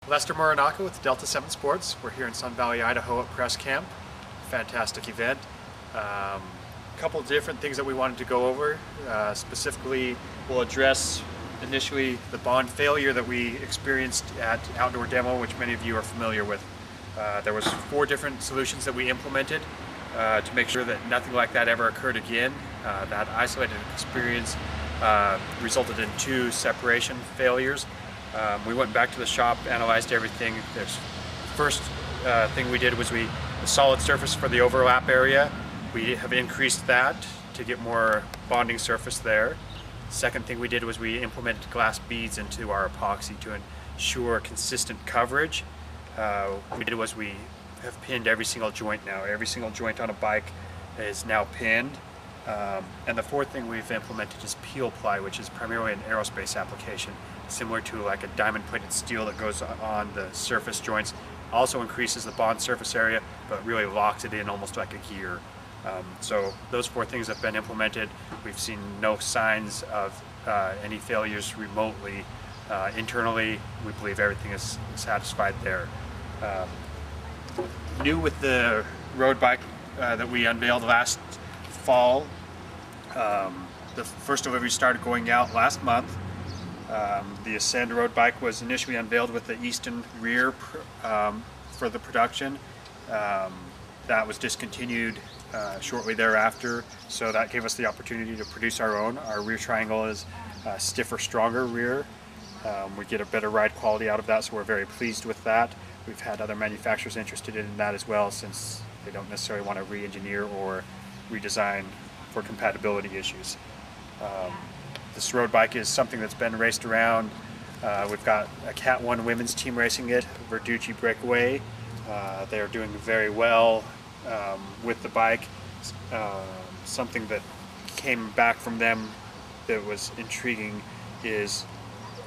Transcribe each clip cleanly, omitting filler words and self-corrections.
Lester Muranaka with Delta 7 Sports. We're here in Sun Valley, Idaho at Press Camp. Fantastic event. A couple of different things that we wanted to go over. Specifically, we'll address initially the bond failure that we experienced at Outdoor Demo, which many of you are familiar with. There was 4 different solutions that we implemented to make sure that nothing like that ever occurred again. That isolated experience resulted in 2 separation failures. We went back to the shop, analyzed everything. The first thing we did was the solid surface for the overlap area. We have increased that to get more bonding surface there. Second thing we did was we implemented glass beads into our epoxy to ensure consistent coverage. What we did was we have pinned every single joint now. Every single joint on a bike is now pinned. And the fourth thing we've implemented is peel ply, which is primarily an aerospace application, similar to like a diamond plated steel that goes on the surface joints. Also increases the bond surface area, but really locks it in almost like a gear. So those 4 things have been implemented. We've seen no signs of any failures remotely. Internally, we believe everything is satisfied there. New with the road bike that we unveiled last fall, the first delivery started going out last month. The Ascend road bike was initially unveiled with the Easton rear for the production. That was discontinued shortly thereafter, so that gave us the opportunity to produce our own. Our rear triangle is a stiffer, stronger rear. We get a better ride quality out of that, so we're very pleased with that. We've had other manufacturers interested in that as well, since they don't necessarily want to re-engineer or redesign for compatibility issues. This road bike is something that's been raced around. We've got a Cat 1 women's team racing it, Verducci Breakaway. They're doing very well with the bike. Something that came back from them that was intriguing is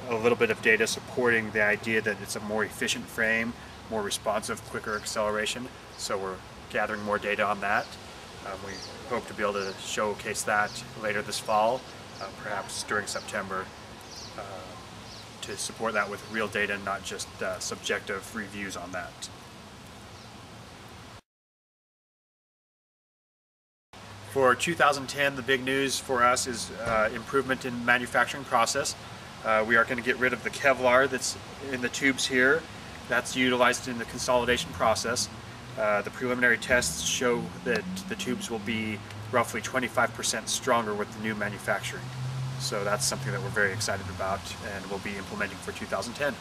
a little bit of data supporting the idea that it's a more efficient frame, more responsive, quicker acceleration. So we're gathering more data on that. We hope to be able to showcase that later this fall, perhaps during September, to support that with real data and not just subjective reviews on that. For 2010, the big news for us is improvement in manufacturing process. We are going to get rid of the Kevlar that's in the tubes here. That's utilized in the consolidation process. The preliminary tests show that the tubes will be roughly 25% stronger with the new manufacturing. So that's something that we're very excited about and we'll be implementing for 2010.